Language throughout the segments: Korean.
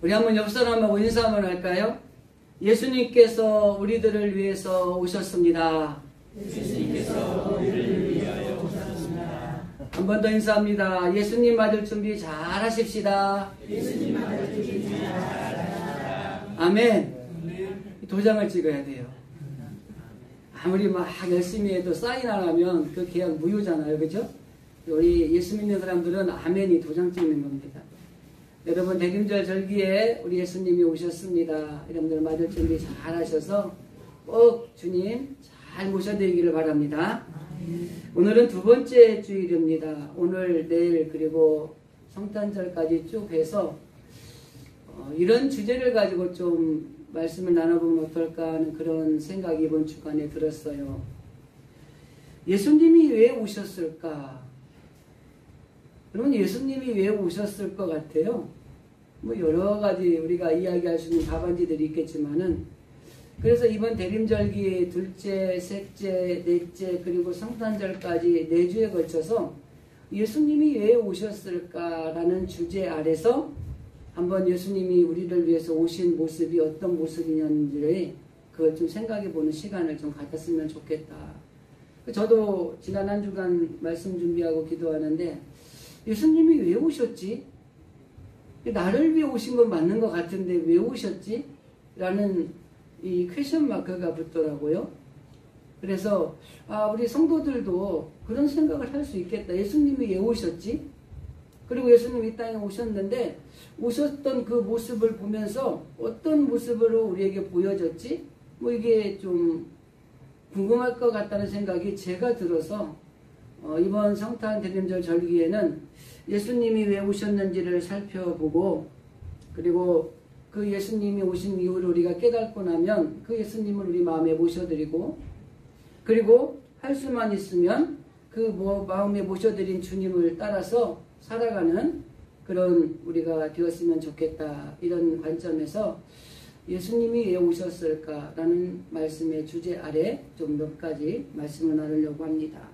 우리 한번 옆 사람하고 인사 한번 할까요? 예수님께서 우리들을 위해서 오셨습니다. 예수님께서 우리를 위하여 오셨습니다. 한 번 더 인사합니다. 예수님 맞을 준비 잘 하십시다. 예수님 맞을 준비 잘 하십시다. 아멘. 도장을 찍어야 돼요. 아무리 막 열심히 해도 사인 안 하면 그 계약 무효잖아요. 그죠? 우리 예수 믿는 사람들은 아멘이 도장 찍는 겁니다. 여러분 대림절 절기에 우리 예수님이 오셨습니다. 여러분들 맞을 준비 잘 하셔서 꼭 주님 잘 모셔드리기를 바랍니다. 오늘은 두 번째 주일입니다. 오늘, 내일 그리고 성탄절까지 쭉 해서 이런 주제를 가지고 좀 말씀을 나눠보면 어떨까 하는 그런 생각이 이번 주간에 들었어요. 예수님이 왜 오셨을까? 여러분 예수님이 왜 오셨을 것 같아요? 뭐 여러 가지 우리가 이야기할 수 있는 답안지들이 있겠지만은, 그래서 이번 대림절기 둘째, 셋째, 넷째 그리고 성탄절까지 4주에 걸쳐서 예수님이 왜 오셨을까라는 주제 아래서 한번 예수님이 우리를 위해서 오신 모습이 어떤 모습이었는지를 그걸 좀 생각해 보는 시간을 좀 가졌으면 좋겠다. 저도 지난 한 주간 말씀 준비하고 기도하는데 예수님이 왜 오셨지? 나를 위해 오신 건 맞는 것 같은데 왜 오셨지? 라는 이 퀘션 마크가 붙더라고요. 그래서 우리 성도들도 그런 생각을 할 수 있겠다. 예수님이 왜 오셨지? 그리고 예수님이 이 땅에 오셨는데 오셨던 그 모습을 보면서 어떤 모습으로 우리에게 보여졌지? 뭐 이게 좀 궁금할 것 같다는 생각이 제가 들어서 이번 성탄 대림절 절기에는 예수님이 왜 오셨는지를 살펴보고, 그리고 그 예수님이 오신 이유를 우리가 깨닫고 나면 그 예수님을 우리 마음에 모셔드리고, 그리고 할 수만 있으면 그 마음에 모셔드린 주님을 따라서 살아가는 그런 우리가 되었으면 좋겠다. 이런 관점에서 예수님이 왜 오셨을까라는 말씀의 주제 아래 좀 몇 가지 말씀을 나누려고 합니다.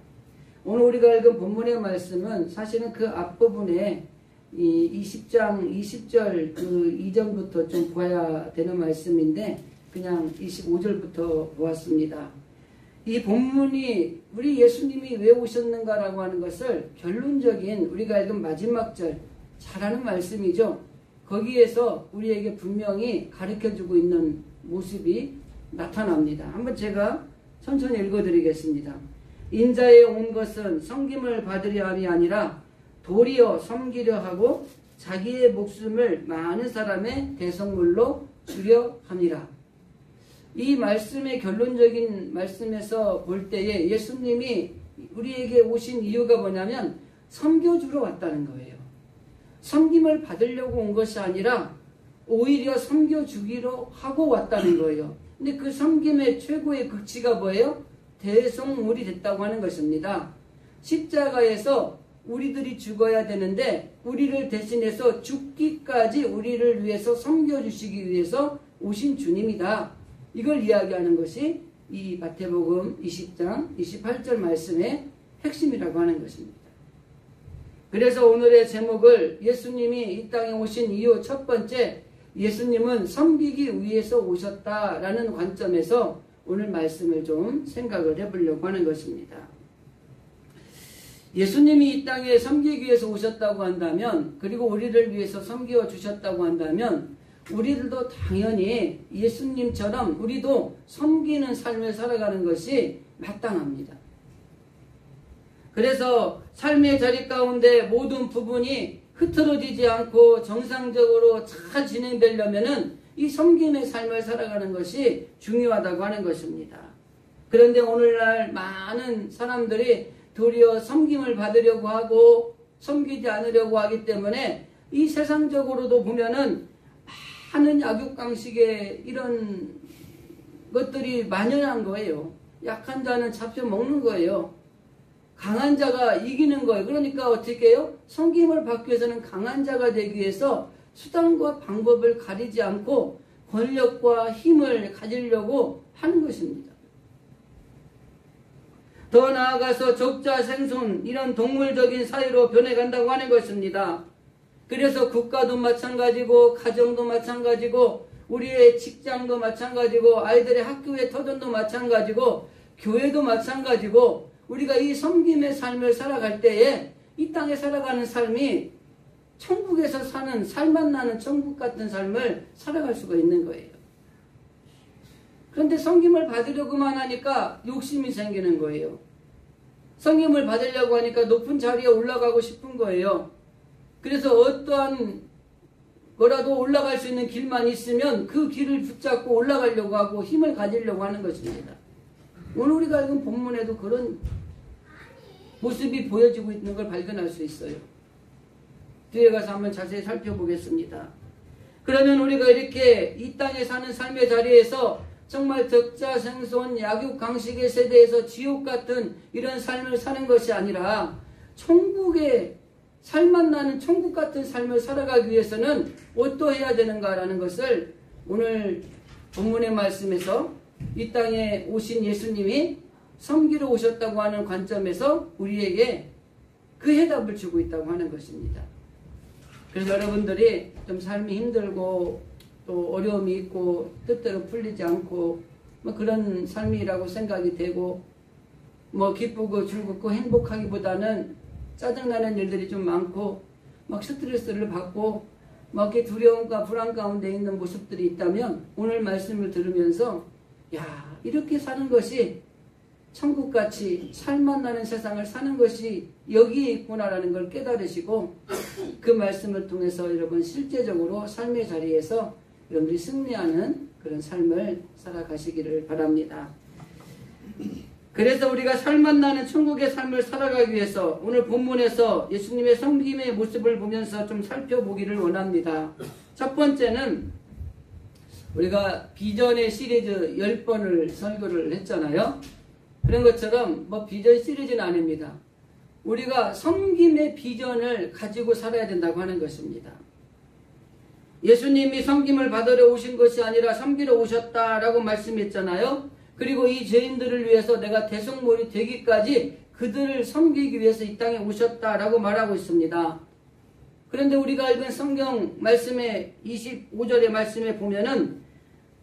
오늘 우리가 읽은 본문의 말씀은 사실은 그 앞부분에 이 20장 20절 그 이전부터 좀 봐야 되는 말씀인데 그냥 25절부터 보았습니다. 이 본문이 우리 예수님이 왜 오셨는가라고 하는 것을 결론적인 우리가 읽은 마지막 절 잘하는 말씀이죠. 거기에서 우리에게 분명히 가르쳐주고 있는 모습이 나타납니다. 한번 제가 천천히 읽어드리겠습니다. 인자에 온 것은 섬김을 받으려 함이 아니라 도리어 섬기려 하고 자기의 목숨을 많은 사람의 대성물로 주려 함이라. 이 말씀의 결론적인 말씀에서 볼 때에 예수님이 우리에게 오신 이유가 뭐냐면 섬겨주러 왔다는 거예요. 섬김을 받으려고 온 것이 아니라 오히려 섬겨주기로 하고 왔다는 거예요. 근데 그 섬김의 최고의 극치가 뭐예요? 대성물이 됐다고 하는 것입니다. 십자가에서 우리들이 죽어야 되는데 우리를 대신해서 죽기까지 우리를 위해서 섬겨주시기 위해서 오신 주님이다. 이걸 이야기하는 것이 이 마태복음 20장 28절 말씀의 핵심이라고 하는 것입니다. 그래서 오늘의 제목을 예수님이 이 땅에 오신 이유 첫 번째, 예수님은 섬기기 위해서 오셨다라는 관점에서 오늘 말씀을 좀 생각을 해보려고 하는 것입니다. 예수님이 이 땅에 섬기기 위해서 오셨다고 한다면, 그리고 우리를 위해서 섬겨 주셨다고 한다면 우리들도 당연히 예수님처럼 우리도 섬기는 삶을 살아가는 것이 마땅합니다. 그래서 삶의 자리 가운데 모든 부분이 흐트러지지 않고 정상적으로 잘 진행되려면은 이 섬김의 삶을 살아가는 것이 중요하다고 하는 것입니다. 그런데 오늘날 많은 사람들이 도리어 섬김을 받으려고 하고 섬기지 않으려고 하기 때문에 이 세상적으로도 보면은 많은 약육강식의 이런 것들이 만연한 거예요. 약한 자는 잡혀 먹는 거예요. 강한 자가 이기는 거예요. 그러니까 어떻게 해요? 섬김을 받기 위해서는 강한 자가 되기 위해서 수단과 방법을 가리지 않고 권력과 힘을 가지려고 하는 것입니다. 더 나아가서 적자 생존 이런 동물적인 사회로 변해간다고 하는 것입니다. 그래서 국가도 마찬가지고 가정도 마찬가지고 우리의 직장도 마찬가지고 아이들의 학교의 터전도 마찬가지고 교회도 마찬가지고 우리가 이 섬김의 삶을 살아갈 때에 이 땅에 살아가는 삶이 천국에서 사는 살맛 나는 천국 같은 삶을 살아갈 수가 있는 거예요. 그런데 섬김을 받으려고만 하니까 욕심이 생기는 거예요. 섬김을 받으려고 하니까 높은 자리에 올라가고 싶은 거예요. 그래서 어떠한 거라도 올라갈 수 있는 길만 있으면 그 길을 붙잡고 올라가려고 하고 힘을 가지려고 하는 것입니다. 오늘 우리가 읽은 본문에도 그런 모습이 보여지고 있는 걸 발견할 수 있어요. 뒤에 가서 한번 자세히 살펴보겠습니다. 그러면 우리가 이렇게 이 땅에 사는 삶의 자리에서 정말 적자생손 약육강식의 세대에서 지옥 같은 이런 삶을 사는 것이 아니라 천국의 살맛 나는 천국 같은 삶을 살아가기 위해서는 어떠해야 되는가라는 것을 오늘 본문의 말씀에서 이 땅에 오신 예수님이 섬기러 오셨다고 하는 관점에서 우리에게 그 해답을 주고 있다고 하는 것입니다. 그래서 여러분들이 좀 삶이 힘들고 또 어려움이 있고 뜻대로 풀리지 않고 뭐 그런 삶이라고 생각이 되고 뭐 기쁘고 즐겁고 행복하기보다는 짜증나는 일들이 좀 많고 막 스트레스를 받고 막 이렇게 두려움과 불안 가운데 있는 모습들이 있다면 오늘 말씀을 들으면서 야, 이렇게 사는 것이 천국같이 살맛 나는 세상을 사는 것이 여기에 있구나라는 걸 깨달으시고 그 말씀을 통해서 여러분 실제적으로 삶의 자리에서 여러분들이 승리하는 그런 삶을 살아가시기를 바랍니다. 그래서 우리가 살맛 나는 천국의 삶을 살아가기 위해서 오늘 본문에서 예수님의 섬김의 모습을 보면서 좀 살펴보기를 원합니다. 첫 번째는 우리가 비전의 시리즈 10번을 설교를 했잖아요. 그런 것처럼 뭐 비전 시리즈는 아닙니다. 우리가 섬김의 비전을 가지고 살아야 된다고 하는 것입니다. 예수님이 섬김을 받으러 오신 것이 아니라 섬기러 오셨다라고 말씀했잖아요. 그리고 이 죄인들을 위해서 내가 대속물이 되기까지 그들을 섬기기 위해서 이 땅에 오셨다라고 말하고 있습니다. 그런데 우리가 읽은 성경 말씀의 25절의 말씀에 보면은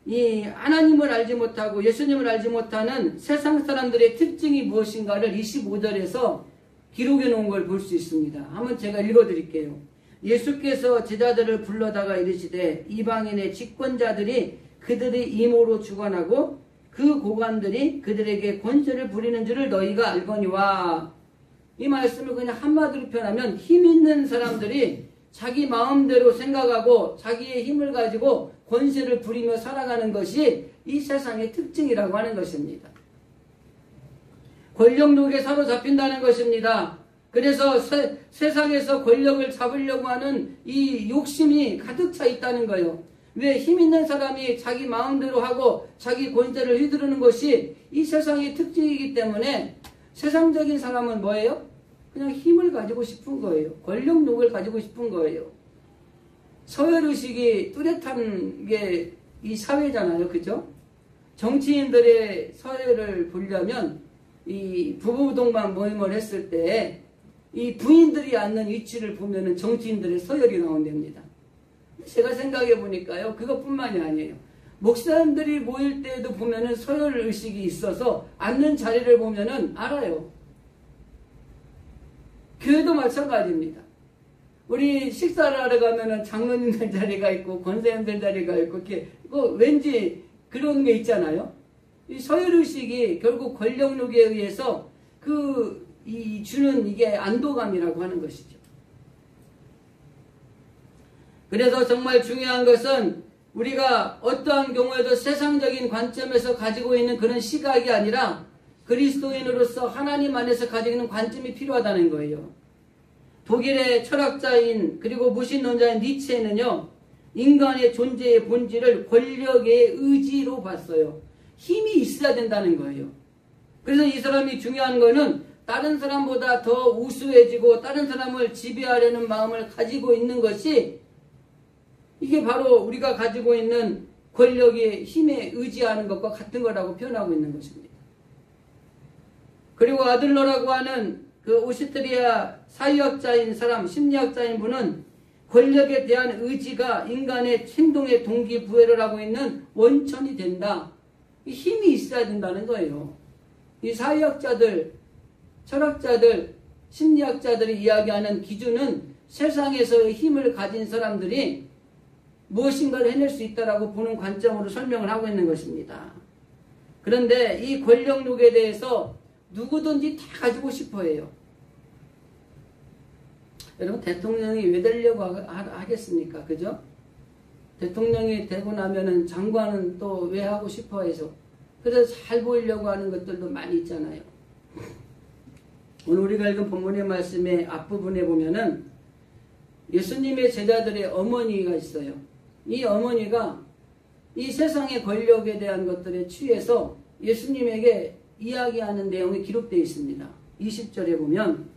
이 하나님을 알지 못하고 예수님을 알지 못하는 세상 사람들의 특징이 무엇인가를 25절에서 기록해 놓은 걸 볼 수 있습니다. 한번 제가 읽어 드릴게요. 예수께서 제자들을 불러다가 이르시되 이방인의 집권자들이 그들의 임으로 주관하고 그 고관들이 그들에게 권세를 부리는 줄을 너희가 알거니와. 이 말씀을 그냥 한마디로 표현하면 힘 있는 사람들이 자기 마음대로 생각하고 자기의 힘을 가지고 권세를 부리며 살아가는 것이 이 세상의 특징이라고 하는 것입니다. 권력욕에 사로잡힌다는 것입니다. 그래서 세상에서 권력을 잡으려고 하는 이 욕심이 가득 차 있다는 거예요. 왜? 힘 있는 사람이 자기 마음대로 하고 자기 권세를 휘두르는 것이 이 세상의 특징이기 때문에 세상적인 사람은 뭐예요? 그냥 힘을 가지고 싶은 거예요. 권력욕을 가지고 싶은 거예요. 서열의식이 뚜렷한 게 이 사회잖아요. 그죠? 정치인들의 서열을 보려면 이 부부동반 모임을 했을 때 이 부인들이 앉는 위치를 보면은 정치인들의 서열이 나온답니다. 제가 생각해 보니까요, 그것뿐만이 아니에요. 목사님들이 모일 때에도 보면은 서열 의식이 있어서 앉는 자리를 보면은 알아요. 교회도 마찬가지입니다. 우리 식사를 하러 가면은 장로님들 자리가 있고 권사님들 자리가 있고 이렇게 왠지 그런 게 있잖아요. 이 서열 의식이 결국 권력욕에 의해서 이 주는 이게 안도감이라고 하는 것이죠. 그래서 정말 중요한 것은 우리가 어떠한 경우에도 세상적인 관점에서 가지고 있는 그런 시각이 아니라 그리스도인으로서 하나님 안에서 가지고 있는 관점이 필요하다는 거예요. 독일의 철학자인 그리고 무신론자인 니체는요, 인간의 존재의 본질을 권력의 의지로 봤어요. 힘이 있어야 된다는 거예요. 그래서 이 사람이 중요한 거는 다른 사람보다 더 우수해지고 다른 사람을 지배하려는 마음을 가지고 있는 것이 이게 바로 우리가 가지고 있는 권력의 힘에 의지하는 것과 같은 거라고 표현하고 있는 것입니다. 그리고 아들러라고 하는 그 오스트리아 사회학자인 사람, 심리학자인 분은 권력에 대한 의지가 인간의 행동의 동기부여를 하고 있는 원천이 된다. 이 힘이 있어야 된다는 거예요. 이 사회학자들, 철학자들, 심리학자들이 이야기하는 기준은 세상에서의 힘을 가진 사람들이 무엇인가를 해낼 수 있다라고 보는 관점으로 설명을 하고 있는 것입니다. 그런데 이 권력욕에 대해서 누구든지 다 가지고 싶어 해요. 여러분, 대통령이 왜 되려고 하겠습니까? 그죠? 대통령이 되고 나면은 장관은 또 왜 하고 싶어 해서. 그래서 잘 보이려고 하는 것들도 많이 있잖아요. 오늘 우리가 읽은 본문의 말씀의 앞부분에 보면은 예수님의 제자들의 어머니가 있어요. 이 어머니가 이 세상의 권력에 대한 것들에 취해서 예수님에게 이야기하는 내용이 기록되어 있습니다. 20절에 보면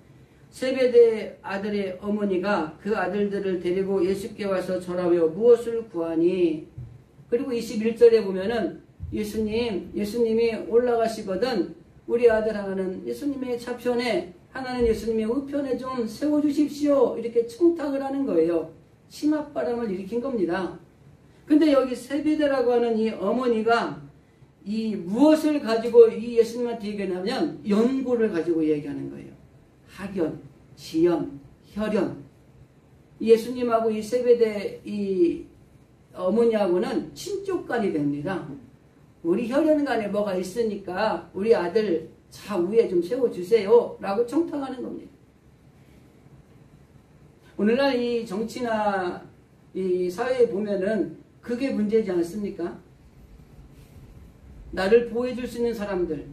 세베대 아들의 어머니가 그 아들들을 데리고 예수께 와서 절하며 무엇을 구하니? 그리고 21절에 보면은 예수님이 올라가시거든 우리 아들 하나는 예수님의 좌편에 하나는 예수님의 우편에 좀 세워주십시오. 이렇게 청탁을 하는 거예요. 치맛바람을 일으킨 겁니다. 근데 여기 세베대라고 하는 이 어머니가 이 무엇을 가지고 이 예수님한테 얘기하냐면 연고를 가지고 얘기하는 거예요. 학연, 지연, 혈연. 예수님하고 이 세베대 이 어머니하고는 친족간이 됩니다. 우리 혈연간에 뭐가 있으니까 우리 아들 좌우에 좀 세워주세요 라고 청탁하는 겁니다. 오늘날 이 정치나 이 사회에 보면은 그게 문제지 않습니까? 나를 보호해줄 수 있는 사람들,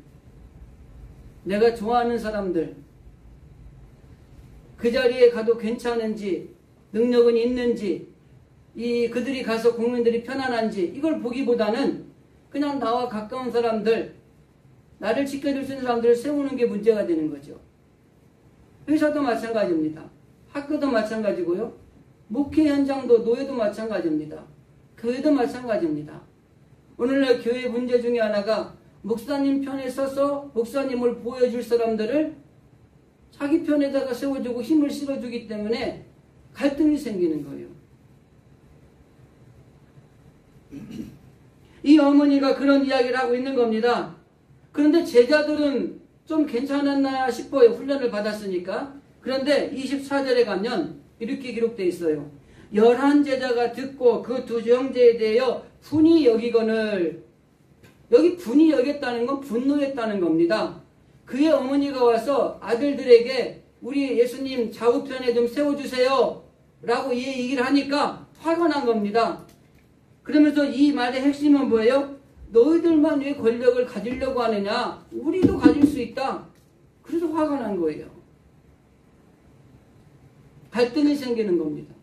내가 좋아하는 사람들, 그 자리에 가도 괜찮은지, 능력은 있는지, 그들이 가서 국민들이 편안한지 이걸 보기보다는 그냥 나와 가까운 사람들, 나를 지켜줄 수 있는 사람들을 세우는 게 문제가 되는 거죠. 회사도 마찬가지입니다. 학교도 마찬가지고요. 목회 현장도 노예도 마찬가지입니다. 교회도 마찬가지입니다. 오늘날 교회 문제 중에 하나가 목사님 편에 서서 목사님을 보여줄 사람들을 자기 편에다가 세워주고 힘을 실어주기 때문에 갈등이 생기는 거예요. 이 어머니가 그런 이야기를 하고 있는 겁니다. 그런데 제자들은 좀 괜찮았나 싶어요. 훈련을 받았으니까. 그런데 24절에 가면 이렇게 기록되어 있어요. 11제자가 듣고 그 두 형제에 대하여 분이 여기거늘, 여기 분이 여겼다는 건 분노했다는 겁니다. 그의 어머니가 와서 아들들에게 우리 예수님 좌우편에 좀 세워주세요 라고 이 얘기를 하니까 화가 난 겁니다. 그러면서 이 말의 핵심은 뭐예요? 너희들만 왜 권력을 가지려고 하느냐? 우리도 가질 수 있다. 그래서 화가 난 거예요. 갈등이 생기는 겁니다.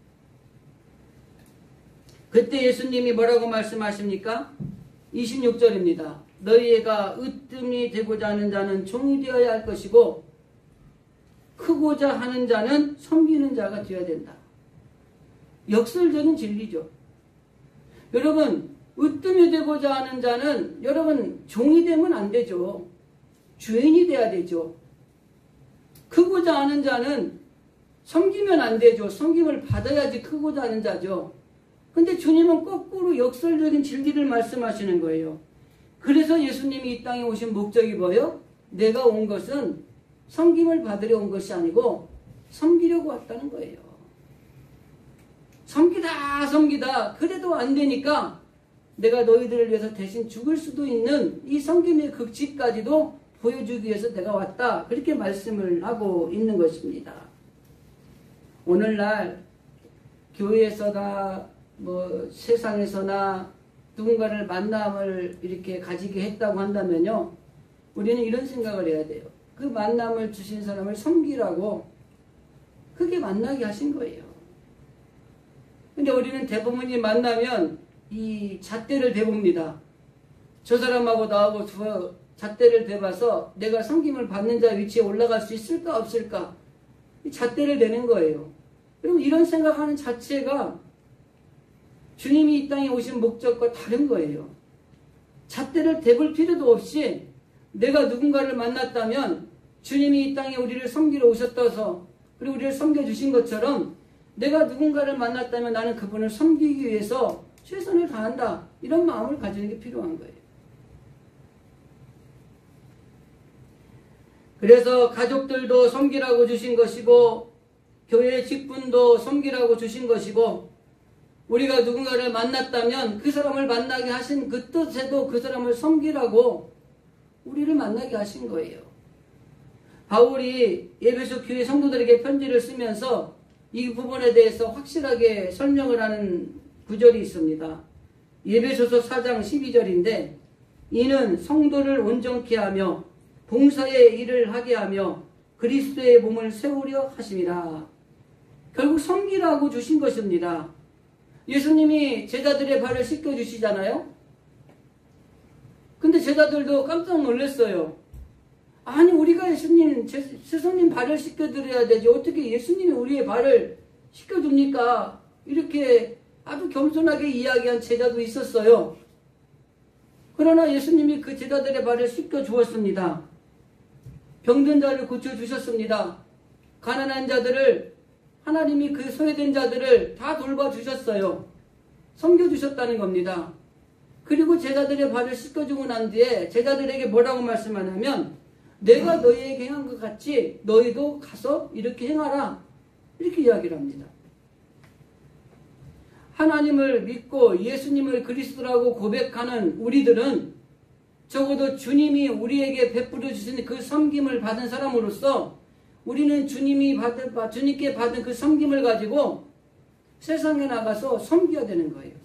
그때 예수님이 뭐라고 말씀하십니까? 26절입니다. 너희가 으뜸이 되고자 하는 자는 종이 되어야 할 것이고 크고자 하는 자는 섬기는 자가 되어야 된다. 역설적인 진리죠. 여러분, 으뜸이 되고자 하는 자는 여러분 종이 되면 안 되죠. 주인이 돼야 되죠. 크고자 하는 자는 섬기면 안 되죠. 섬김을 받아야지 크고자 하는 자죠. 근데 주님은 거꾸로 역설적인 진리를 말씀하시는 거예요. 그래서 예수님이 이 땅에 오신 목적이 뭐예요? 내가 온 것은 섬김을 받으려 온 것이 아니고 섬기려고 왔다는 거예요. 섬기다 그래도 안 되니까 내가 너희들을 위해서 대신 죽을 수도 있는 이 섬김의 극치까지도 보여주기 위해서 내가 왔다. 그렇게 말씀을 하고 있는 것입니다. 오늘날 교회에서나 세상에서나 누군가를 만남을 이렇게 가지게 했다고 한다면요. 우리는 이런 생각을 해야 돼요. 그 만남을 주신 사람을 섬기라고 그게 만나게 하신 거예요. 근데 우리는 대부분이 만나면 이 잣대를 대봅니다. 저 사람하고 나하고 잣대를 대봐서 내가 섬김을 받는 자 위치에 올라갈 수 있을까 없을까? 이 잣대를 대는 거예요. 여러분 이런 생각하는 자체가 주님이 이 땅에 오신 목적과 다른 거예요. 잣대를 대볼 필요도 없이 내가 누군가를 만났다면 주님이 이 땅에 우리를 섬기러 오셨다서 그리고 우리를 섬겨주신 것처럼 내가 누군가를 만났다면 나는 그분을 섬기기 위해서 최선을 다한다. 이런 마음을 가지는 게 필요한 거예요. 그래서 가족들도 섬기라고 주신 것이고 교회 직분도 섬기라고 주신 것이고 우리가 누군가를 만났다면 그 사람을 만나게 하신 그 뜻에도 그 사람을 섬기라고 우리를 만나게 하신 거예요. 바울이 에베소 교회 성도들에게 편지를 쓰면서 이 부분에 대해서 확실하게 설명을 하는 구절이 있습니다. 에베소서 4장 12절인데 이는 성도를 온전케 하며 봉사의 일을 하게 하며 그리스도의 몸을 세우려 하심이라. 결국 섬기라고 주신 것입니다. 예수님이 제자들의 발을 씻겨주시잖아요. 근데 제자들도 깜짝 놀랐어요. 아니 우리가 예수님, 스승님 발을 씻겨드려야 되지 어떻게 예수님이 우리의 발을 씻겨줍니까? 이렇게 아주 겸손하게 이야기한 제자도 있었어요. 그러나 예수님이 그 제자들의 발을 씻겨주었습니다. 병든 자를 고쳐주셨습니다. 가난한 자들을 하나님이 그 소외된 자들을 다 돌봐주셨어요. 섬겨주셨다는 겁니다. 그리고 제자들의 발을 씻겨주고 난 뒤에 제자들에게 뭐라고 말씀하냐면 내가 너희에게 행한 것 같이 너희도 가서 이렇게 행하라. 이렇게 이야기를 합니다. 하나님을 믿고 예수님을 그리스도라고 고백하는 우리들은 적어도 주님이 우리에게 베풀어 주신 그 섬김을 받은 사람으로서 우리는 주님께 받은 그 섬김을 가지고 세상에 나가서 섬겨야 되는 거예요.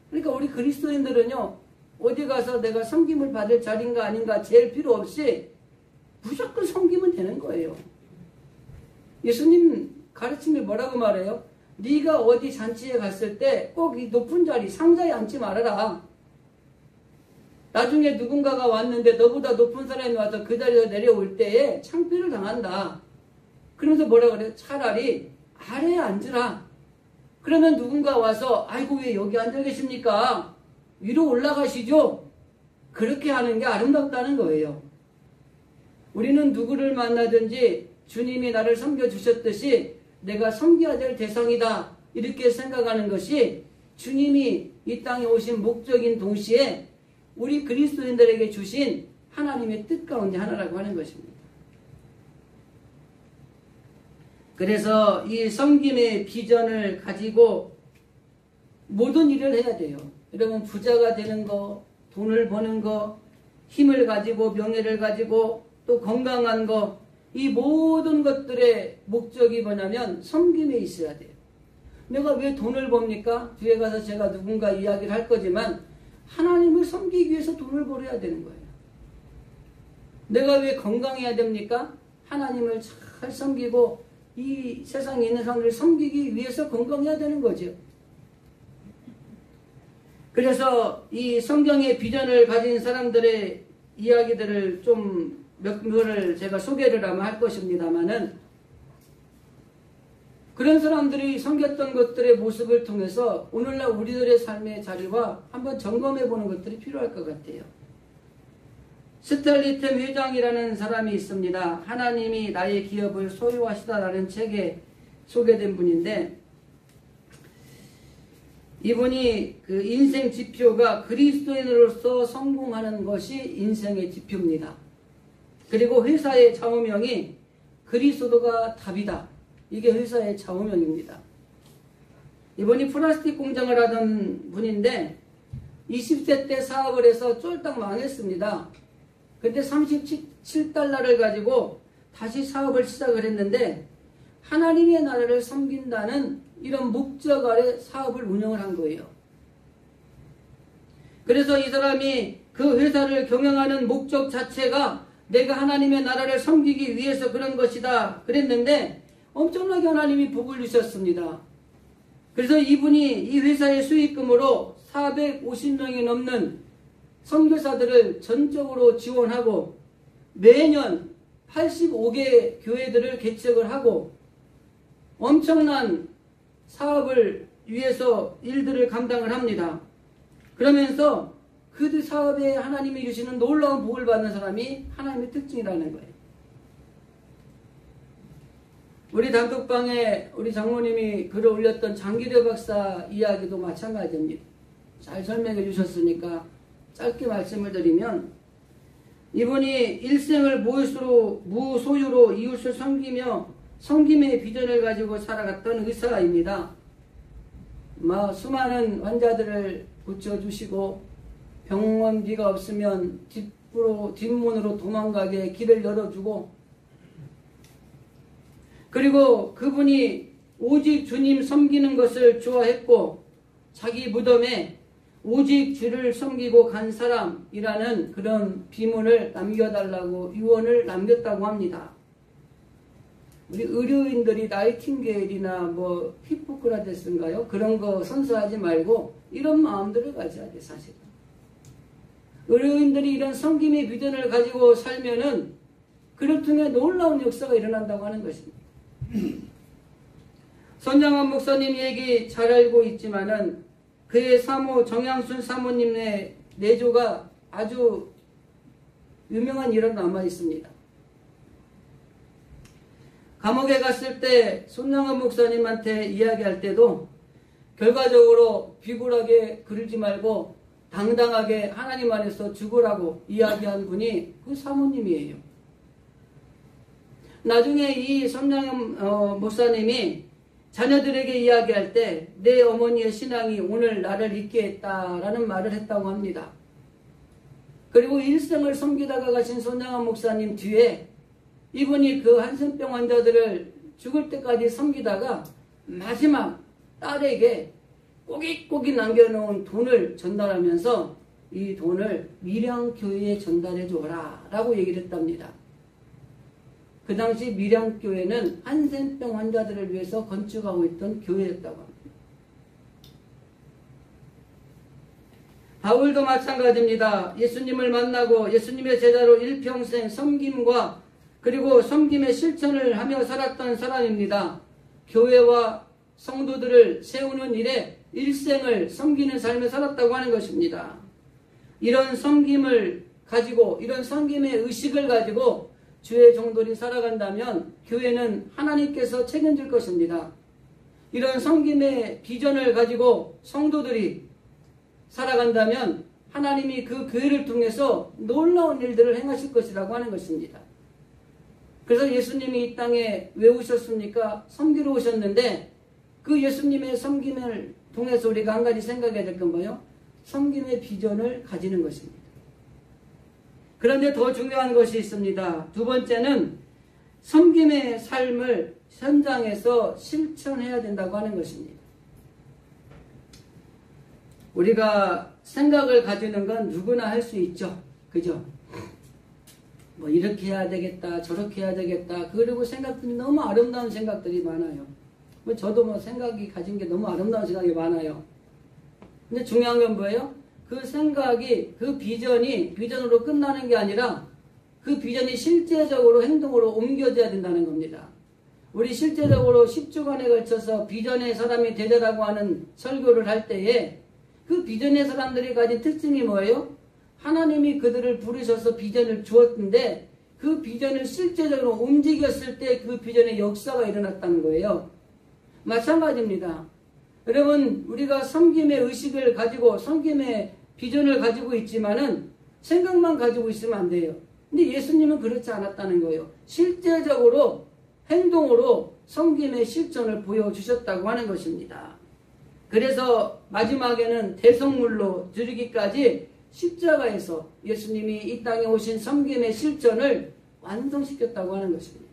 그러니까 우리 그리스도인들은요, 어디 가서 내가 섬김을 받을 자리인가 아닌가 제일 필요 없이 무조건 섬기면 되는 거예요. 예수님 가르침이 뭐라고 말해요? 네가 어디 잔치에 갔을 때 꼭 이 높은 자리 상자에 앉지 말아라. 나중에 누군가가 왔는데 너보다 높은 사람이 와서 그 자리에 내려올 때에 창피를 당한다. 그러면서 뭐라 그래요? 차라리 아래에 앉으라. 그러면 누군가 와서 아이고 왜 여기 앉아 계십니까? 위로 올라가시죠. 그렇게 하는 게 아름답다는 거예요. 우리는 누구를 만나든지 주님이 나를 섬겨주셨듯이 내가 섬겨야 될 대상이다. 이렇게 생각하는 것이 주님이 이 땅에 오신 목적인 동시에 우리 그리스도인들에게 주신 하나님의 뜻 가운데 하나라고 하는 것입니다. 그래서 이 섬김의 비전을 가지고 모든 일을 해야 돼요. 여러분 부자가 되는 거, 돈을 버는 거, 힘을 가지고 명예를 가지고 또 건강한 거, 이 모든 것들의 목적이 뭐냐면 섬김에 있어야 돼요. 내가 왜 돈을 법니까? 뒤에 가서 제가 누군가 이야기를 할 거지만 하나님을 섬기기 위해서 돈을 벌어야 되는 거예요. 내가 왜 건강해야 됩니까? 하나님을 잘 섬기고 이 세상에 있는 사람들을 섬기기 위해서 건강해야 되는 거죠. 그래서 이 성경의 비전을 가진 사람들의 이야기들을 좀 몇 번을 제가 소개를 아마 할 것입니다만은 그런 사람들이 섬겼던 것들의 모습을 통해서 오늘날 우리들의 삶의 자리와 한번 점검해 보는 것들이 필요할 것 같아요. 스텔리템 회장이라는 사람이 있습니다. 하나님이 나의 기업을 소유하시다라는 책에 소개된 분인데 이분이 그 인생 지표가 그리스도인으로서 성공하는 것이 인생의 지표입니다. 그리고 회사의 좌우명이 그리스도가 답이다. 이게 회사의 좌우명입니다. 이분이 플라스틱 공장을 하던 분인데 20세 때 사업을 해서 쫄딱 망했습니다. 근데 37달러를 가지고 다시 사업을 시작을 했는데 하나님의 나라를 섬긴다는 이런 목적 아래 사업을 운영을 한 거예요. 그래서 이 사람이 그 회사를 경영하는 목적 자체가 내가 하나님의 나라를 섬기기 위해서 그런 것이다 그랬는데 엄청나게 하나님이 복을 주셨습니다. 그래서 이분이 이 회사의 수익금으로 450명이 넘는 선교사들을 전적으로 지원하고 매년 85개 교회들을 개척을 하고 엄청난 사업을 위해서 일들을 감당을 합니다. 그러면서 그 사업에 하나님이 주시는 놀라운 복을 받는 사람이 하나님의 특징이라는 거예요. 우리 단톡방에 우리 장모님이 글을 올렸던 장기려 박사 이야기도 마찬가지입니다. 잘 설명해 주셨으니까 짧게 말씀을 드리면, 이분이 일생을 무소유로 이웃을 섬기며 섬김의 비전을 가지고 살아갔던 의사입니다. 수많은 환자들을 고쳐주시고 병원비가 없으면 뒷문으로 도망가게 길을 열어주고, 그리고 그분이 오직 주님 섬기는 것을 좋아했고 자기 무덤에 오직 주를 섬기고 간 사람이라는 그런 비문을 남겨달라고 유언을 남겼다고 합니다. 우리 의료인들이 나이팅게일이나 히포크라테스인가요? 그런 거 선서하지 말고 이런 마음들을 가져야 돼, 사실은. 의료인들이 이런 섬김의 비전을 가지고 살면은 그를 통해 놀라운 역사가 일어난다고 하는 것입니다. 손장원 목사님 얘기 잘 알고 있지만은 그의 사모 정양순 사모님의 내조가 아주 유명한 일화로 남아 있습니다. 감옥에 갔을 때 손장원 목사님한테 이야기할 때도 결과적으로 비굴하게 그러지 말고 당당하게 하나님 안에서 죽으라고 이야기한 분이 그 사모님이에요. 나중에 이 손장원 목사님이 자녀들에게 이야기할 때 내 어머니의 신앙이 오늘 나를 잊게 했다라는 말을 했다고 합니다. 그리고 일생을 섬기다가 가신 손장원 목사님 뒤에 이분이 그 한센병 환자들을 죽을 때까지 섬기다가 마지막 딸에게 꼬깃꼬깃 남겨놓은 돈을 전달하면서 이 돈을 밀양교회에 전달해 줘라 라고 얘기를 했답니다. 그 당시 밀양교회는 한센병 환자들을 위해서 건축하고 있던 교회였다고 합니다. 바울도 마찬가지입니다. 예수님을 만나고 예수님의 제자로 일평생 섬김과 그리고 섬김의 실천을 하며 살았던 사람입니다. 교회와 성도들을 세우는 일에 일생을 섬기는 삶을 살았다고 하는 것입니다. 이런 섬김을 가지고, 이런 섬김의 의식을 가지고 주의 종들이 살아간다면 교회는 하나님께서 책임질 것입니다. 이런 섬김의 비전을 가지고 성도들이 살아간다면 하나님이 그 교회를 통해서 놀라운 일들을 행하실 것이라고 하는 것입니다. 그래서 예수님이 이 땅에 왜 오셨습니까? 섬기러 오셨는데 그 예수님의 섬김을 통해서 우리가 한 가지 생각해야 될 건 뭐예요? 섬김의 비전을 가지는 것입니다. 그런데 더 중요한 것이 있습니다. 두 번째는 섬김의 삶을 현장에서 실천해야 된다고 하는 것입니다. 우리가 생각을 가지는 건 누구나 할 수 있죠. 그죠? 이렇게 해야 되겠다, 저렇게 해야 되겠다. 그리고 생각들이 너무 아름다운 생각들이 많아요. 저도 생각이 가진 게 너무 아름다운 생각이 많아요. 근데 중요한 건 뭐예요? 그 생각이, 그 비전이 비전으로 끝나는 게 아니라 그 비전이 실제적으로 행동으로 옮겨져야 된다는 겁니다. 우리 실제적으로 10주간에 걸쳐서 비전의 사람이 되자라고 하는 설교를 할 때에 그 비전의 사람들이 가진 특징이 뭐예요? 하나님이 그들을 부르셔서 비전을 주었는데 그 비전을 실제적으로 움직였을 때 그 비전의 역사가 일어났다는 거예요. 마찬가지입니다. 여러분, 우리가 섬김의 의식을 가지고 섬김의 비전을 가지고 있지만은 생각만 가지고 있으면 안 돼요. 근데 예수님은 그렇지 않았다는 거예요. 실제적으로 행동으로 섬김의 실천을 보여주셨다고 하는 것입니다. 그래서 마지막에는 대성물로 드리기까지 십자가에서 예수님이 이 땅에 오신 섬김의 실천을 완성시켰다고 하는 것입니다.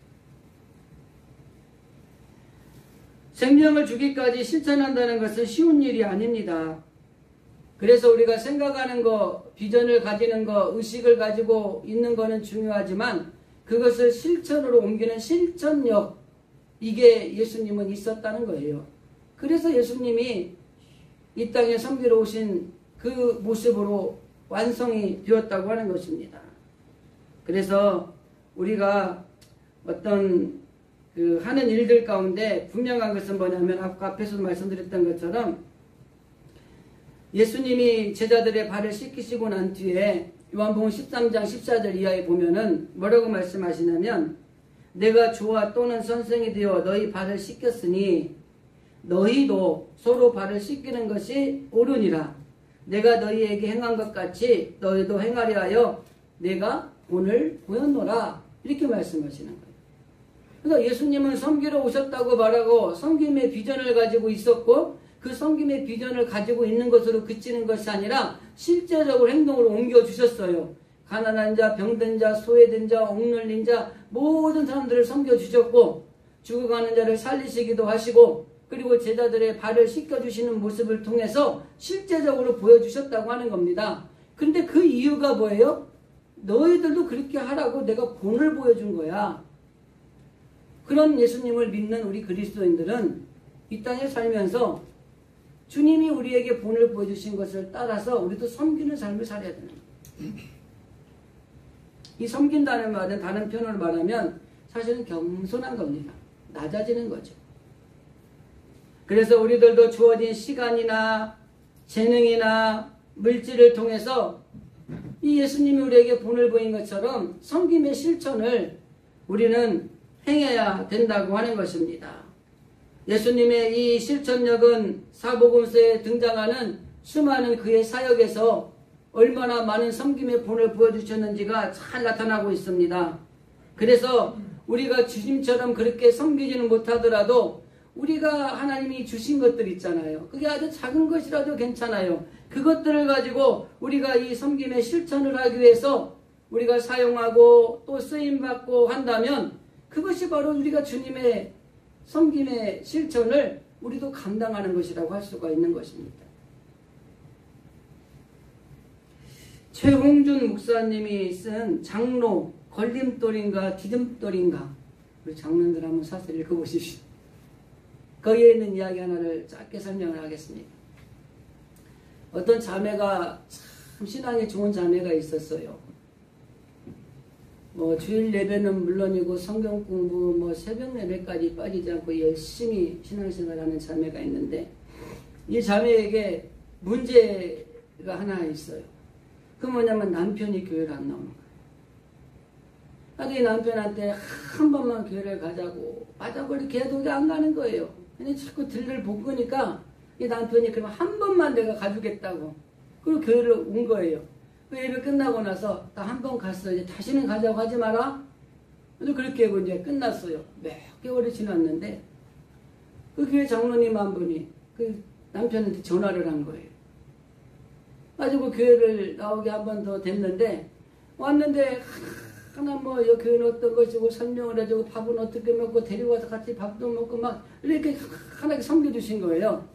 생명을 주기까지 실천한다는 것은 쉬운 일이 아닙니다. 그래서 우리가 생각하는 거, 비전을 가지는 거, 의식을 가지고 있는 거는 중요하지만 그것을 실천으로 옮기는 실천력, 이게 예수님은 있었다는 거예요. 그래서 예수님이 이 땅에 섬기러 오신 그 모습으로 완성이 되었다고 하는 것입니다. 그래서 우리가 어떤 하는 일들 가운데 분명한 것은 뭐냐면 아까 앞에서도 말씀드렸던 것처럼 예수님이 제자들의 발을 씻기시고 난 뒤에 요한복음 13장 14절 이하에 보면은 뭐라고 말씀하시냐면 내가 주와 또는 선생이 되어 너희 발을 씻겼으니 너희도 서로 발을 씻기는 것이 옳으니라. 내가 너희에게 행한 것 같이 너희도 행하려 하여 내가 본을 보였노라. 이렇게 말씀하시는 거예요. 그래서 예수님은 섬기러 오셨다고 말하고 섬김의 비전을 가지고 있었고 그 섬김의 비전을 가지고 있는 것으로 그치는 것이 아니라 실제적으로 행동으로 옮겨주셨어요. 가난한 자, 병든 자, 소외된 자, 억눌린 자 모든 사람들을 섬겨주셨고 죽어가는 자를 살리시기도 하시고 그리고 제자들의 발을 씻겨주시는 모습을 통해서 실제적으로 보여주셨다고 하는 겁니다. 그런데 그 이유가 뭐예요? 너희들도 그렇게 하라고 내가 본을 보여준 거야. 그런 예수님을 믿는 우리 그리스도인들은 이 땅에 살면서 주님이 우리에게 본을 보여주신 것을 따라서 우리도 섬기는 삶을 살아야 되는 거예요. 이 섬긴다는 말은 다른 표현으로 말하면 사실은 겸손한 겁니다. 낮아지는 거죠. 그래서 우리들도 주어진 시간이나 재능이나 물질을 통해서 이 예수님이 우리에게 본을 보인 것처럼 섬김의 실천을 우리는 행해야 된다고 하는 것입니다. 예수님의 이 실천력은 사복음서에 등장하는 수많은 그의 사역에서 얼마나 많은 섬김의 본을 보여주셨는지가 잘 나타나고 있습니다. 그래서 우리가 주님처럼 그렇게 섬기지는 못하더라도 우리가 하나님이 주신 것들 있잖아요. 그게 아주 작은 것이라도 괜찮아요. 그것들을 가지고 우리가 이 섬김의 실천을 하기 위해서 우리가 사용하고 또 쓰임받고 한다면 그것이 바로 우리가 주님의 섬김의 실천을 우리도 감당하는 것이라고 할 수가 있는 것입니다. 최홍준 목사님이 쓴 장로 걸림돌인가 디딤돌인가 우리 장로들 한번 사서 읽어보십시오. 거기에 있는 이야기 하나를 짧게 설명을 하겠습니다. 어떤 자매가 참 신앙이 좋은 자매가 있었어요. 주일 예배는 물론이고 성경 공부 새벽 예배까지 빠지지 않고 열심히 신앙생활하는 자매가 있는데 이 자매에게 문제가 하나 있어요. 그 뭐냐면 남편이 교회를 안 나오는 거예요. 나도 이 남편한테 한 번만 교회를 가자고 이렇게 해도 안 가는 거예요. 근데 자꾸 들을 볶으니까 이 남편이 그러면 한 번만 내가 가주겠다고 그리고 교회를 온 거예요. 그 예배 끝나고 나서 딱 한 번 갔어. 이제 다시는 가자고 하지 마라. 그래서 그렇게 하고 이제 끝났어요. 몇 개월이 지났는데 그 교회 장로님 한 분이 그 남편한테 전화를 한 거예요. 가지고 교회를 나오게 한 번 더 됐는데 왔는데 하나 이 교회는 어떤 것이고 설명을 해주고 밥은 어떻게 먹고 데리고 와서 같이 밥도 먹고 막 이렇게 하나씩 섬겨주신 거예요.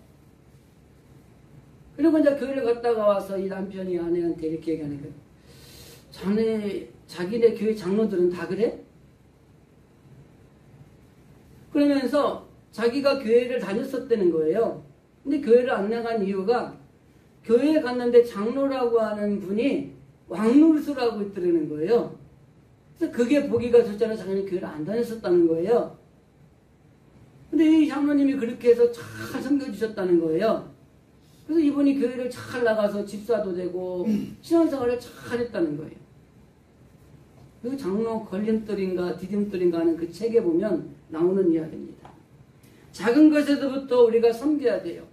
그리고 이제 교회를 갔다가 와서 이 남편이 아내한테 이렇게 얘기하는 거예요. 자기네 교회 장로들은 다 그래? 그러면서 자기가 교회를 다녔었다는 거예요. 근데 교회를 안 나간 이유가 교회에 갔는데 장로라고 하는 분이 왕노릇을 하고 있더라는 거예요. 그래서 그게 보기가 좋잖아요. 자기는 교회를 안 다녔었다는 거예요. 근데 이 장로님이 그렇게 해서 잘 섬겨주셨다는 거예요. 그래서 이분이 교회를 잘 나가서 집사도 되고 신앙생활을 잘 했다는 거예요. 그 장로 걸림돌인가 디딤돌인가 하는 그 책에 보면 나오는 이야기입니다. 작은 것에서부터 우리가 섬겨야 돼요.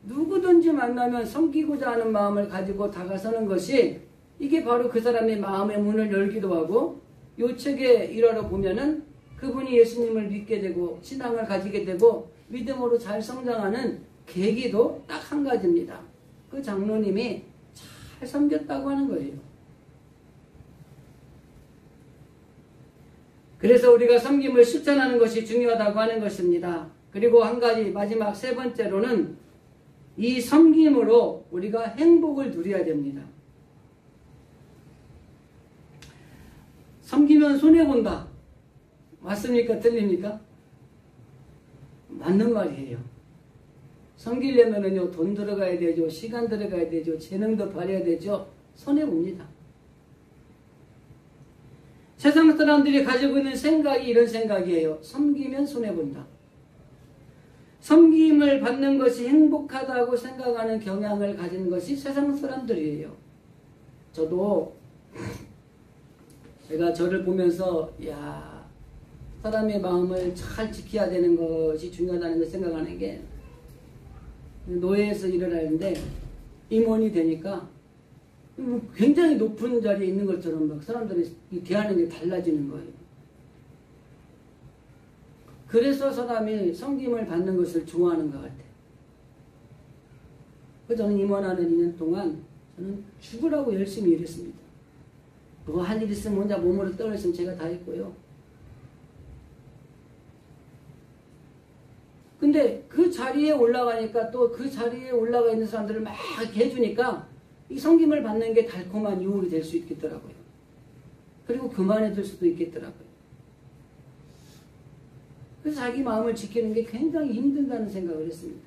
누구든지 만나면 섬기고자 하는 마음을 가지고 다가서는 것이 이게 바로 그 사람의 마음의 문을 열기도 하고 이 책의 일화로 보면은 그분이 예수님을 믿게 되고 신앙을 가지게 되고 믿음으로 잘 성장하는 계기도 딱 한 가지입니다. 그 장로님이 잘 섬겼다고 하는 거예요. 그래서 우리가 섬김을 실천하는 것이 중요하다고 하는 것입니다. 그리고 한 가지 마지막 세 번째로는 이 섬김으로 우리가 행복을 누려야 됩니다. 섬기면 손해본다. 맞습니까? 틀립니까? 맞는 말이에요. 섬기려면은요, 돈 들어가야 되죠. 시간 들어가야 되죠. 재능도 발휘해야 되죠. 손해봅니다. 세상 사람들이 가지고 있는 생각이 이런 생각이에요. 섬기면 손해본다. 섬김을 받는 것이 행복하다고 생각하는 경향을 가진 것이 세상 사람들이에요. 저도 제가 저를 보면서 사람의 마음을 잘 지켜야 되는 것이 중요하다는 걸 생각하는 게, 노예에서 일을 하는데 임원이 되니까 굉장히 높은 자리에 있는 것처럼 막 사람들이 대하는 게 달라지는 거예요. 그래서 사람이 섬김을 받는 것을 좋아하는 것 같아요. 그래서 저는 임원하는 2년 동안 저는 죽으라고 열심히 일했습니다. 뭐 할 일 있으면 혼자 몸으로 떨어지면 제가 다 했고요. 근데 그 자리에 올라가니까 또 그 자리에 올라가 있는 사람들을 막 해주니까 이 섬김을 받는 게 달콤한 유혹이 될 수 있겠더라고요. 그리고 그만해둘 수도 있겠더라고요. 그래서 자기 마음을 지키는 게 굉장히 힘들다는 생각을 했습니다.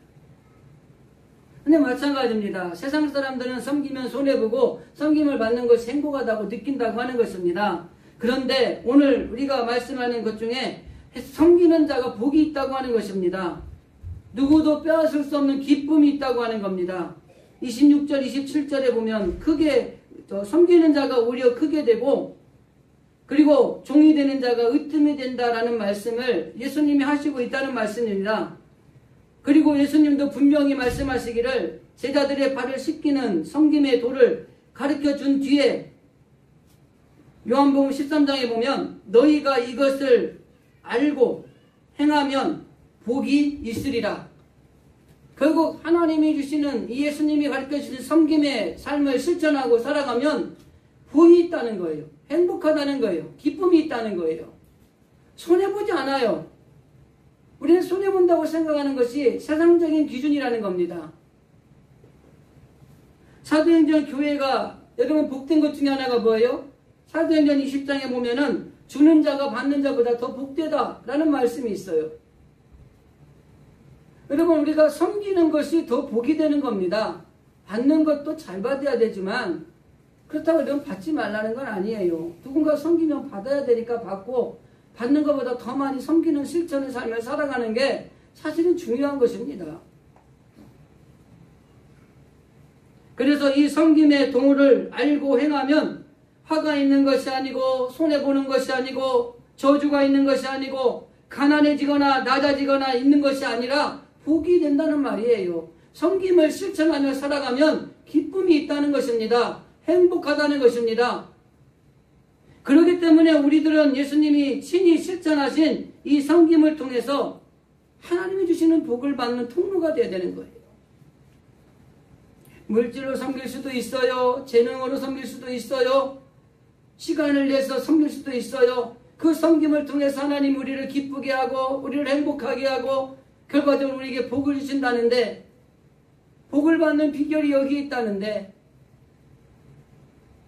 근데 마찬가지입니다. 세상 사람들은 섬기면 손해보고 섬김을 받는 것이 행복하다고 느낀다고 하는 것입니다. 그런데 오늘 우리가 말씀하는 것 중에 섬기는 자가 복이 있다고 하는 것입니다. 누구도 빼앗을 수 없는 기쁨이 있다고 하는 겁니다. 26절, 27절에 보면 크게 섬기는 자가 오히려 크게 되고, 그리고 종이 되는 자가 으뜸이 된다라는 말씀을 예수님이 하시고 있다는 말씀입니다. 그리고 예수님도 분명히 말씀하시기를 제자들의 발을 씻기는 섬김의 도를 가르쳐 준 뒤에 요한복음 13장에 보면 너희가 이것을 알고 행하면 복이 있으리라. 결국 하나님이 주시는 이 예수님이 가르쳐 주신 섬김의 삶을 실천하고 살아가면 복이 있다는 거예요. 행복하다는 거예요. 기쁨이 있다는 거예요. 손해보지 않아요. 우리는 손해본다고 생각하는 것이 세상적인 기준이라는 겁니다. 사도행전 교회가 여러분 복된 것 중에 하나가 뭐예요? 사도행전 20장에 보면은 주는 자가 받는 자보다 더 복되다 라는 말씀이 있어요. 여러분 우리가 섬기는 것이 더 복이 되는 겁니다. 받는 것도 잘 받아야 되지만 그렇다고 여러분 받지 말라는 건 아니에요. 누군가 섬기면 받아야 되니까 받고 받는 것보다 더 많이 섬기는 실천의 삶을 살아가는 게 사실은 중요한 것입니다. 그래서 이 섬김의 도를 알고 행하면 화가 있는 것이 아니고 손해보는 것이 아니고 저주가 있는 것이 아니고 가난해지거나 낮아지거나 있는 것이 아니라 복이 된다는 말이에요. 섬김을 실천하며 살아가면 기쁨이 있다는 것입니다. 행복하다는 것입니다. 그렇기 때문에 우리들은 예수님이 친히 실천하신 이 섬김을 통해서 하나님이 주시는 복을 받는 통로가 되어야 되는 거예요. 물질로 섬길 수도 있어요. 재능으로 섬길 수도 있어요. 시간을 내서 섬길 수도 있어요. 그 섬김을 통해서 하나님 우리를 기쁘게 하고 우리를 행복하게 하고 결과적으로 우리에게 복을 주신다는데, 복을 받는 비결이 여기 있다는데,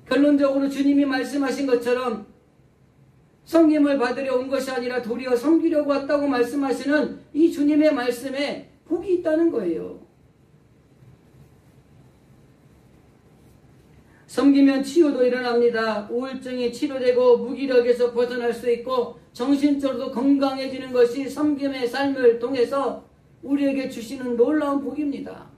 결론적으로 주님이 말씀하신 것처럼 섬김을 받으려 온 것이 아니라 도리어 섬기려고 왔다고 말씀하시는 이 주님의 말씀에 복이 있다는 거예요. 섬기면 치유도 일어납니다. 우울증이 치료되고 무기력에서 벗어날 수 있고 정신적으로도 건강해지는 것이 섬김의 삶을 통해서 우리에게 주시는 놀라운 복입니다.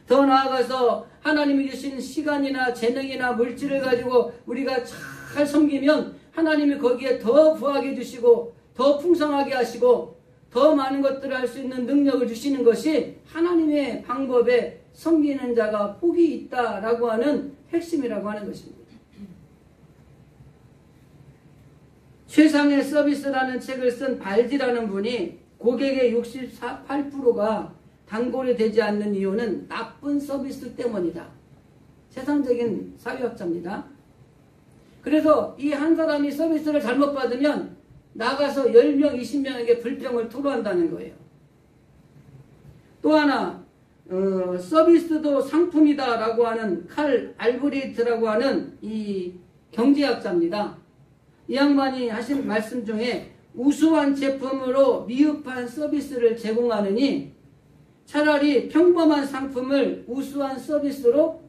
더 나아가서 하나님이 주신 시간이나 재능이나 물질을 가지고 우리가 잘 섬기면 하나님이 거기에 더 부하게 주시고 더 풍성하게 하시고 더 많은 것들을 할 수 있는 능력을 주시는 것이 하나님의 방법에 섬기는 자가 복이 있다라고 하는 핵심이라고 하는 것입니다. 최상의 서비스라는 책을 쓴 발디라는 분이 고객의 68%가 단골이 되지 않는 이유는 나쁜 서비스 때문이다. 세상적인 사회학자입니다. 그래서 이 한 사람이 서비스를 잘못 받으면 나가서 10명, 20명에게 불평을 토로한다는 거예요. 또 하나 서비스도 상품이다 라고 하는 칼 알브레이트라고 하는 이 경제학자입니다. 이 양반이 하신 말씀 중에 우수한 제품으로 미흡한 서비스를 제공하느니 차라리 평범한 상품을 우수한 서비스로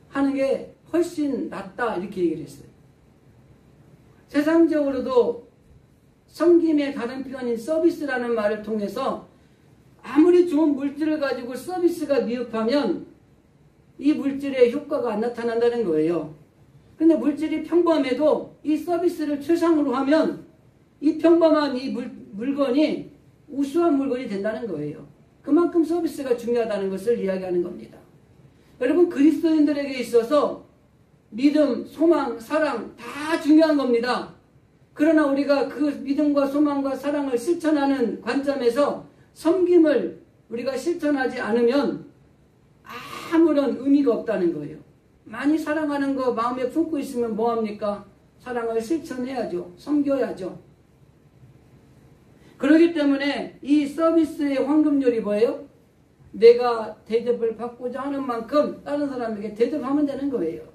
하는 게 훨씬 낫다 이렇게 얘기를 했어요. 세상적으로도 섬김의 다른 표현인 서비스라는 말을 통해서 아무리 좋은 물질을 가지고 서비스가 미흡하면 이 물질의 효과가 안 나타난다는 거예요. 근데 물질이 평범해도 이 서비스를 최상으로 하면 이 평범한 이 물건이 우수한 물건이 된다는 거예요. 그만큼 서비스가 중요하다는 것을 이야기하는 겁니다. 여러분, 그리스도인들에게 있어서 믿음, 소망, 사랑 다 중요한 겁니다. 그러나 우리가 그 믿음과 소망과 사랑을 실천하는 관점에서 섬김을 우리가 실천하지 않으면 아무런 의미가 없다는 거예요. 많이 사랑하는 거 마음에 품고 있으면 뭐합니까? 사랑을 실천해야죠. 섬겨야죠. 그렇기 때문에 이 서비스의 황금률이 뭐예요? 내가 대접을 받고자 하는 만큼 다른 사람에게 대접하면 되는 거예요.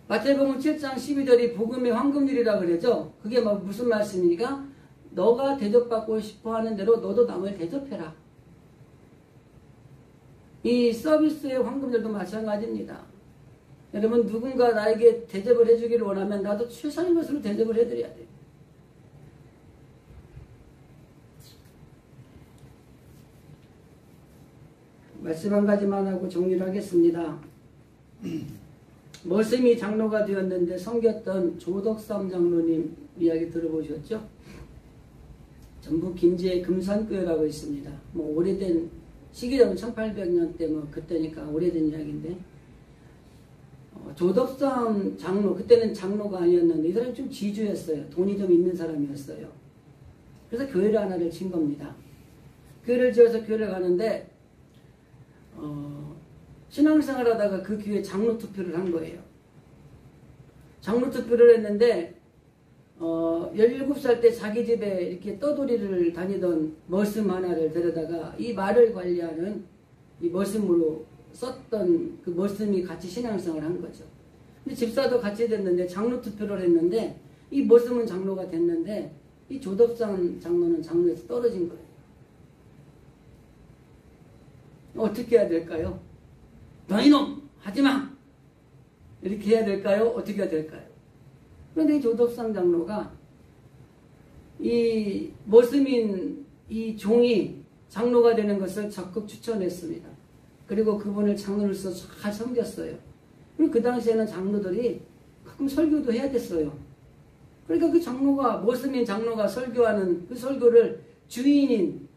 마태복음 7장 12절이 복음의 황금률이라 그러죠. 그게 무슨 말씀이니까? 너가 대접받고 싶어 하는 대로 너도 남을 대접해라. 이 서비스의 황금률도 마찬가지입니다. 여러분, 누군가 나에게 대접을 해주기를 원하면 나도 최선의 것으로 대접을 해드려야 돼요. 말씀 한 가지만 하고 정리를 하겠습니다. 머슴이 장로가 되었는데 섬겼던 조덕삼 장로님 이야기 들어보셨죠? 전북 김제의 금산교회라고 있습니다. 뭐 오래된 시기적으로 1800년대 뭐 그때니까 오래된 이야기인데, 조덕삼 장로, 그때는 장로가 아니었는데 이 사람이 좀 지주였어요. 돈이 좀 있는 사람이었어요. 그래서 교회를 하나를 진 겁니다. 교회를 지어서 교회를 가는데 신앙생활 하다가 그 교회 장로 투표를 한 거예요. 장로 투표를 했는데 17살 때 자기 집에 이렇게 떠돌이를 다니던 머슴 하나를 데려다가 이 말을 관리하는 이 머슴으로 썼던 그 머슴이 같이 신앙생활을 한 거죠. 근데 집사도 같이 됐는데 장로 투표를 했는데 이 머슴은 장로가 됐는데 이 조덕삼 장로는 장로에서 떨어진 거예요. 어떻게 해야 될까요? 너 이놈 하지마! 이렇게 해야 될까요? 어떻게 해야 될까요? 그런데 이 조덕삼 장로가 이 머슴인 이 종이 장로가 되는 것을 적극 추천했습니다. 그리고 그분을 장로로서 잘 섬겼어요. 그리고 그 당시에는 장로들이 가끔 설교도 해야 됐어요. 그러니까 그 장로가, 머슴인 장로가 설교하는 그 설교를 주인인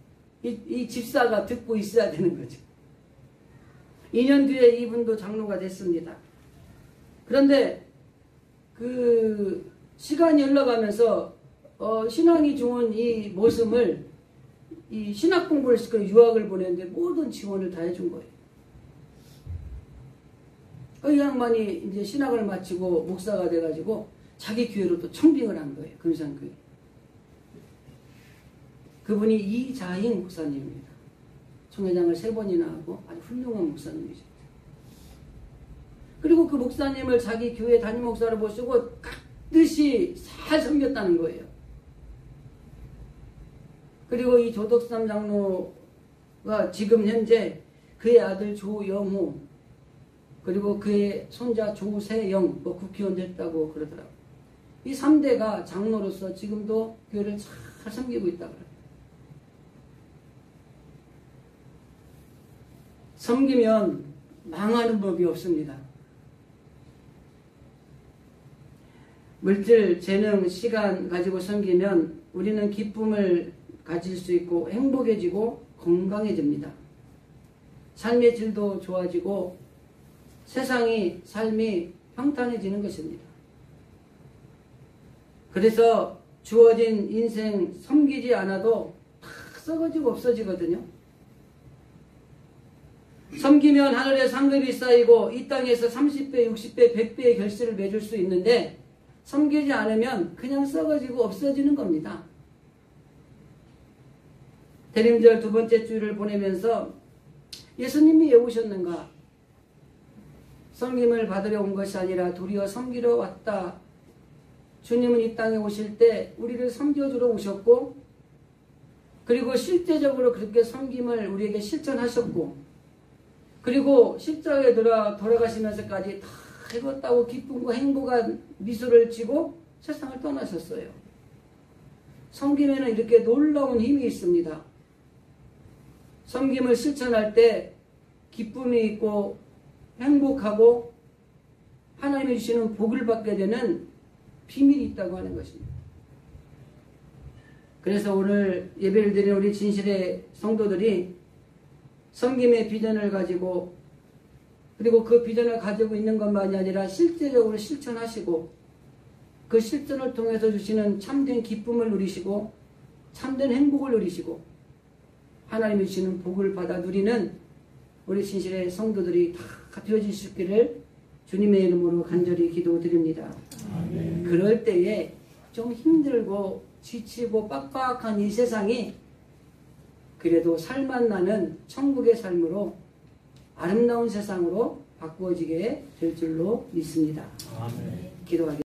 이 집사가 듣고 있어야 되는 거죠. 2년 뒤에 이분도 장로가 됐습니다. 그런데 그 시간이 흘러가면서 신앙이 좋은 이 머슴을 이 신학 공부를 시켜 유학을 보냈는데 모든 지원을 다 해준 거예요. 이 양반이 이제 신학을 마치고 목사가 돼가지고 자기 교회로 또 청빙을 한 거예요. 금산교회. 그분이 이자인 목사님입니다. 총회장을 3번이나 하고 아주 훌륭한 목사님이죠. 그리고 그 목사님을 자기 교회 담임 목사로 모시고 깍듯이 잘 섬겼다는 거예요. 그리고 이 조덕삼 장로가 지금 현재 그의 아들 조영호 그리고 그의 손자 조세영 국회의원 됐다고 그러더라고요. 이 3대가 장로로서 지금도 교회를 잘 섬기고 있다고 그래요. 섬기면 망하는 법이 없습니다. 물질, 재능, 시간 가지고 섬기면 우리는 기쁨을 가질 수 있고 행복해지고 건강해집니다. 삶의 질도 좋아지고 삶이 평탄해지는 것입니다. 그래서 주어진 인생 섬기지 않아도 다 썩어지고 없어지거든요. 섬기면 하늘에 상급이 쌓이고 이 땅에서 30배, 60배, 100배의 결실을 맺을 수 있는데 섬기지 않으면 그냥 썩어지고 없어지는 겁니다. 대림절 2번째 주일을 보내면서 예수님이 왜 오셨는가? 섬김을 받으려 온 것이 아니라 도리어 섬기러 왔다. 주님은 이 땅에 오실 때 우리를 섬겨주러 오셨고 그리고 실제적으로 그렇게 섬김을 우리에게 실천하셨고 그리고 십자가에 돌아가시면서까지 다 이뤘다고 기쁨과 행복한 미소를 지고 세상을 떠나셨어요. 섬김에는 이렇게 놀라운 힘이 있습니다. 섬김을 실천할 때 기쁨이 있고 행복하고 하나님이 주시는 복을 받게 되는 비밀이 있다고 하는 것입니다. 그래서 오늘 예배를 드리는 우리 진실의 성도들이 섬김의 비전을 가지고, 그리고 그 비전을 가지고 있는 것만이 아니라 실제적으로 실천하시고, 그 실천을 통해서 주시는 참된 기쁨을 누리시고 참된 행복을 누리시고 하나님이 주시는 복을 받아 누리는 우리 진실의 성도들이 다 되어질 수 있기를 주님의 이름으로 간절히 기도드립니다. 아멘. 그럴 때에 좀 힘들고 지치고 빡빡한 이 세상이 그래도 살만 나는 천국의 삶으로 아름다운 세상으로 바꾸어지게 될 줄로 믿습니다. 아멘. 기도하겠습니다.